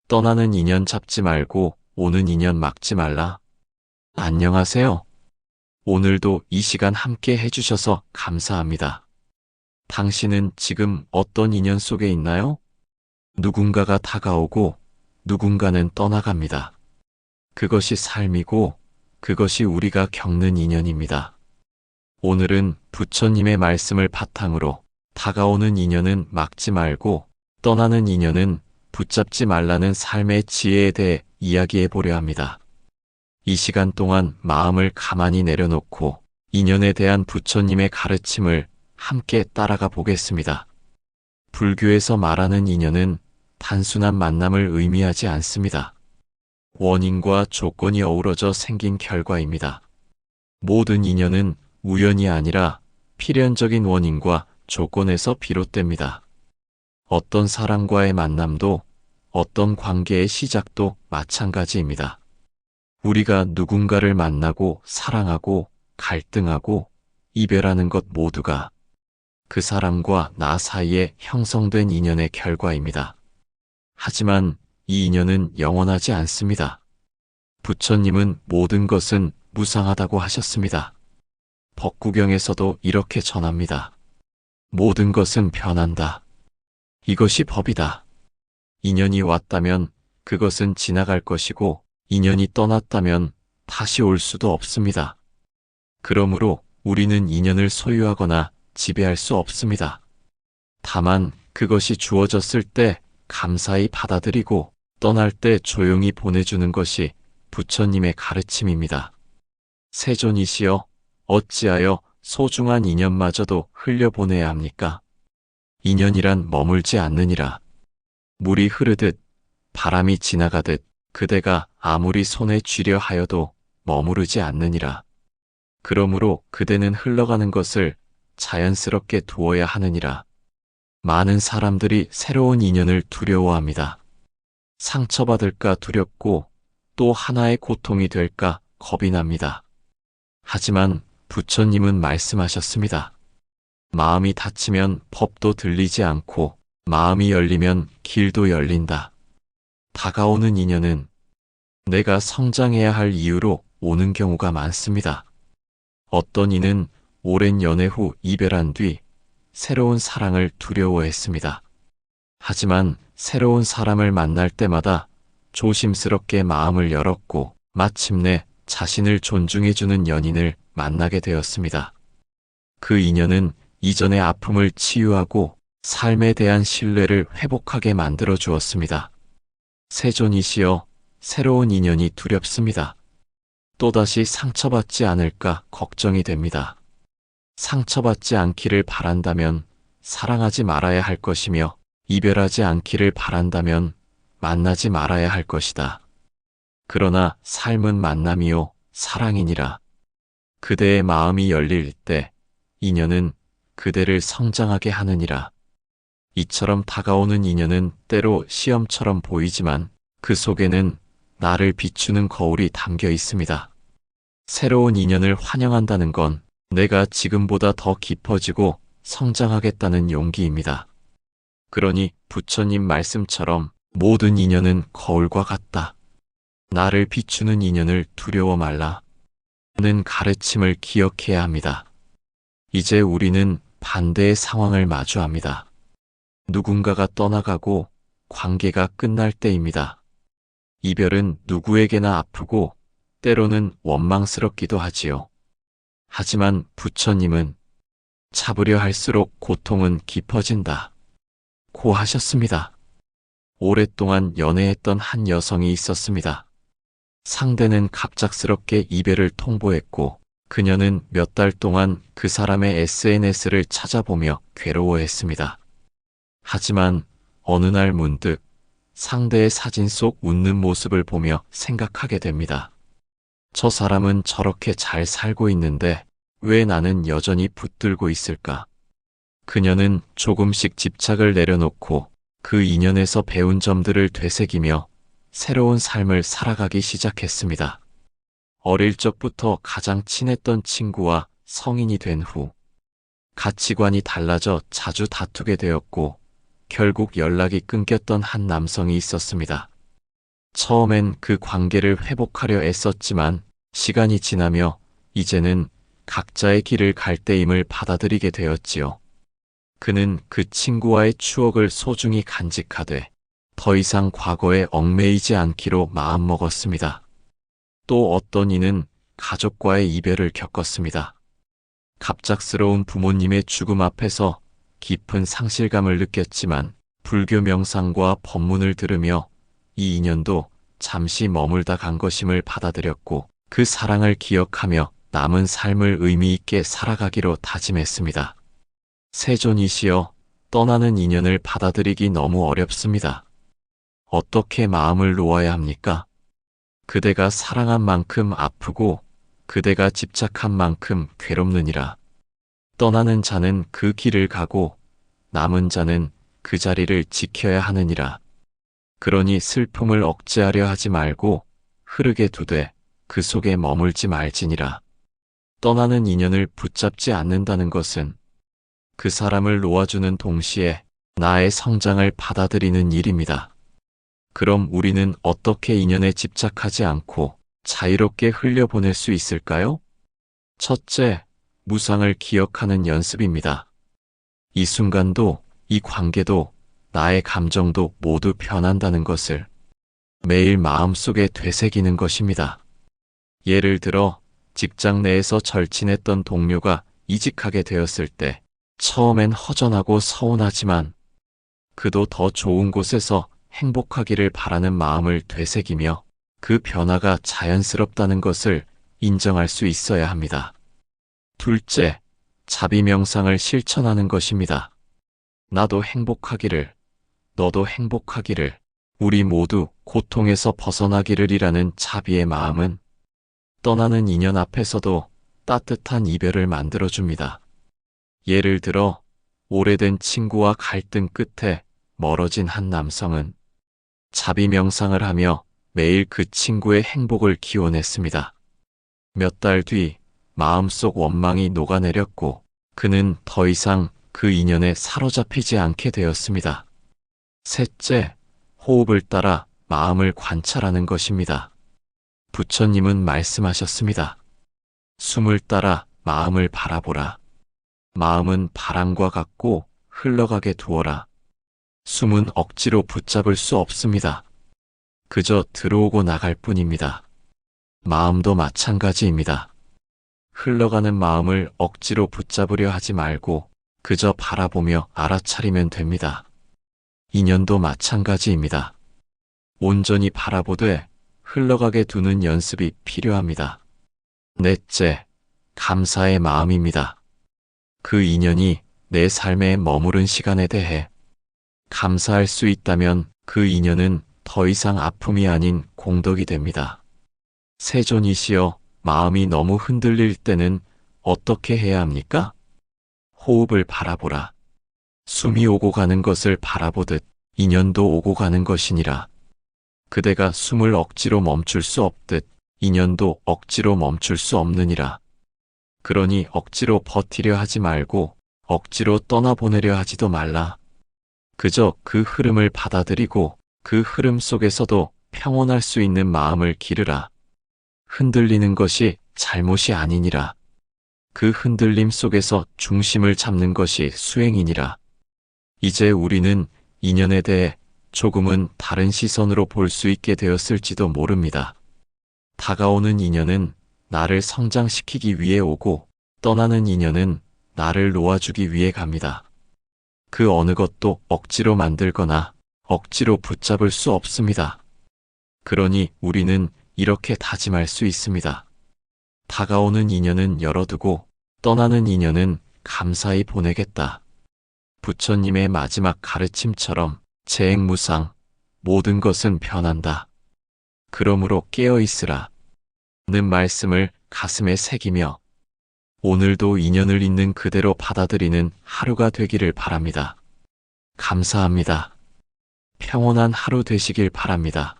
떠나는 인연 잡지 말고 오는 인연 막지 말라. 안녕하세요. 오늘도 이 시간 함께 해주셔서 감사합니다. 당신은 지금 어떤 인연 속에 있나요? 누군가가 다가오고 누군가는 떠나갑니다. 그것이 삶이고 그것이 우리가 겪는 인연입니다. 오늘은 부처님의 말씀을 바탕으로 다가오는 인연은 막지 말고 떠나는 인연은 붙잡지 말라는 삶의 지혜에 대해 이야기해 보려 합니다. 이 시간 동안 마음을 가만히 내려놓고 인연에 대한 부처님의 가르침을 함께 따라가 보겠습니다. 불교에서 말하는 인연은 단순한 만남을 의미하지 않습니다. 원인과 조건이 어우러져 생긴 결과입니다. 모든 인연은 우연이 아니라 필연적인 원인과 조건에서 비롯됩니다. 어떤 사람과의 만남도 어떤 관계의 시작도 마찬가지입니다. 우리가 누군가를 만나고 사랑하고 갈등하고 이별하는 것 모두가 그 사람과 나 사이에 형성된 인연의 결과입니다. 하지만 이 인연은 영원하지 않습니다. 부처님은 모든 것은 무상하다고 하셨습니다. 법구경에서도 이렇게 전합니다. 모든 것은 변한다. 이것이 법이다. 인연이 왔다면 그것은 지나갈 것이고 인연이 떠났다면 다시 올 수도 없습니다. 그러므로 우리는 인연을 소유하거나 지배할 수 없습니다. 다만 그것이 주어졌을 때 감사히 받아들이고 떠날 때 조용히 보내주는 것이 부처님의 가르침입니다. 세존이시여, 어찌하여 소중한 인연마저도 흘려보내야 합니까? 인연이란 머물지 않느니라. 물이 흐르듯 바람이 지나가듯 그대가 아무리 손에 쥐려 하여도 머무르지 않느니라. 그러므로 그대는 흘러가는 것을 자연스럽게 두어야 하느니라. 많은 사람들이 새로운 인연을 두려워합니다. 상처받을까 두렵고 또 하나의 고통이 될까 겁이 납니다. 하지만 부처님은 말씀하셨습니다. 마음이 닫히면 법도 들리지 않고 마음이 열리면 길도 열린다. 다가오는 인연은 내가 성장해야 할 이유로 오는 경우가 많습니다. 어떤 이는 오랜 연애 후 이별한 뒤 새로운 사랑을 두려워했습니다. 하지만 새로운 사람을 만날 때마다 조심스럽게 마음을 열었고 마침내 자신을 존중해주는 연인을 만나게 되었습니다. 그 인연은 이전의 아픔을 치유하고 삶에 대한 신뢰를 회복하게 만들어 주었습니다. 세존이시여, 새로운 인연이 두렵습니다. 또다시 상처받지 않을까 걱정이 됩니다. 상처받지 않기를 바란다면 사랑하지 말아야 할 것이며 이별하지 않기를 바란다면 만나지 말아야 할 것이다. 그러나 삶은 만남이요 사랑이니라. 그대의 마음이 열릴 때 인연은 그대를 성장하게 하느니라. 이처럼 다가오는 인연은 때로 시험처럼 보이지만 그 속에는 나를 비추는 거울이 담겨 있습니다. 새로운 인연을 환영한다는 건 내가 지금보다 더 깊어지고 성장하겠다는 용기입니다. 그러니 부처님 말씀처럼 모든 인연은 거울과 같다. 나를 비추는 인연을 두려워 말라. 는 가르침을 기억해야 합니다. 이제 우리는 반대의 상황을 마주합니다. 누군가가 떠나가고 관계가 끝날 때입니다. 이별은 누구에게나 아프고 때로는 원망스럽기도 하지요. 하지만 부처님은 참으려 할수록 고통은 깊어진다 고 하셨습니다. 오랫동안 연애했던 한 여성이 있었습니다. 상대는 갑작스럽게 이별을 통보했고 그녀는 몇 달 동안 그 사람의 SNS를 찾아보며 괴로워했습니다. 하지만 어느 날 문득 상대의 사진 속 웃는 모습을 보며 생각하게 됩니다. 저 사람은 저렇게 잘 살고 있는데 왜 나는 여전히 붙들고 있을까? 그녀는 조금씩 집착을 내려놓고 그 인연에서 배운 점들을 되새기며 새로운 삶을 살아가기 시작했습니다. 어릴 적부터 가장 친했던 친구와 성인이 된 후 가치관이 달라져 자주 다투게 되었고 결국 연락이 끊겼던 한 남성이 있었습니다. 처음엔 그 관계를 회복하려 애썼지만 시간이 지나며 이제는 각자의 길을 갈 때임을 받아들이게 되었지요. 그는 그 친구와의 추억을 소중히 간직하되 더 이상 과거에 얽매이지 않기로 마음먹었습니다. 또 어떤 이는 가족과의 이별을 겪었습니다. 갑작스러운 부모님의 죽음 앞에서 깊은 상실감을 느꼈지만 불교 명상과 법문을 들으며 이 인연도 잠시 머물다 간 것임을 받아들였고 그 사랑을 기억하며 남은 삶을 의미 있게 살아가기로 다짐했습니다. 세존이시여, 떠나는 인연을 받아들이기 너무 어렵습니다. 어떻게 마음을 놓아야 합니까? 그대가 사랑한 만큼 아프고 그대가 집착한 만큼 괴롭느니라. 떠나는 자는 그 길을 가고 남은 자는 그 자리를 지켜야 하느니라. 그러니 슬픔을 억제하려 하지 말고 흐르게 두되 그 속에 머물지 말지니라. 떠나는 인연을 붙잡지 않는다는 것은 그 사람을 놓아주는 동시에 나의 성장을 받아들이는 일입니다. 그럼 우리는 어떻게 인연에 집착하지 않고 자유롭게 흘려보낼 수 있을까요? 첫째, 무상을 기억하는 연습입니다. 이 순간도, 이 관계도, 나의 감정도 모두 변한다는 것을 매일 마음속에 되새기는 것입니다. 예를 들어, 직장 내에서 절친했던 동료가 이직하게 되었을 때 처음엔 허전하고 서운하지만 그도 더 좋은 곳에서 행복하기를 바라는 마음을 되새기며 그 변화가 자연스럽다는 것을 인정할 수 있어야 합니다. 둘째, 자비 명상을 실천하는 것입니다. 나도 행복하기를, 너도 행복하기를, 우리 모두 고통에서 벗어나기를 이라는 자비의 마음은 떠나는 인연 앞에서도 따뜻한 이별을 만들어줍니다. 예를 들어, 오래된 친구와 갈등 끝에 멀어진 한 남성은 자비 명상을 하며 매일 그 친구의 행복을 기원했습니다. 몇 달 뒤 마음속 원망이 녹아내렸고 그는 더 이상 그 인연에 사로잡히지 않게 되었습니다. 셋째, 호흡을 따라 마음을 관찰하는 것입니다. 부처님은 말씀하셨습니다. 숨을 따라 마음을 바라보라. 마음은 바람과 같고 흘러가게 두어라. 숨은 억지로 붙잡을 수 없습니다. 그저 들어오고 나갈 뿐입니다. 마음도 마찬가지입니다. 흘러가는 마음을 억지로 붙잡으려 하지 말고 그저 바라보며 알아차리면 됩니다. 인연도 마찬가지입니다. 온전히 바라보되 흘러가게 두는 연습이 필요합니다. 넷째, 감사의 마음입니다. 그 인연이 내 삶에 머무른 시간에 대해 감사할 수 있다면 그 인연은 더 이상 아픔이 아닌 공덕이 됩니다. 세존이시여, 마음이 너무 흔들릴 때는 어떻게 해야 합니까? 호흡을 바라보라. 숨이 오고 가는 것을 바라보듯 인연도 오고 가는 것이니라. 그대가 숨을 억지로 멈출 수 없듯 인연도 억지로 멈출 수 없느니라. 그러니 억지로 버티려 하지 말고 억지로 떠나보내려 하지도 말라. 그저 그 흐름을 받아들이고 그 흐름 속에서도 평온할 수 있는 마음을 기르라. 흔들리는 것이 잘못이 아니니라. 그 흔들림 속에서 중심을 잡는 것이 수행이니라. 이제 우리는 인연에 대해 조금은 다른 시선으로 볼 수 있게 되었을지도 모릅니다. 다가오는 인연은 나를 성장시키기 위해 오고 떠나는 인연은 나를 놓아주기 위해 갑니다. 그 어느 것도 억지로 만들거나 억지로 붙잡을 수 없습니다. 그러니 우리는 이렇게 다짐할 수 있습니다. 다가오는 인연은 열어두고 떠나는 인연은 감사히 보내겠다. 부처님의 마지막 가르침처럼 재행무상, 모든 것은 변한다. 그러므로 깨어있으라. 는 말씀을 가슴에 새기며 오늘도 인연을 있는 그대로 받아들이는 하루가 되기를 바랍니다. 감사합니다. 평온한 하루 되시길 바랍니다.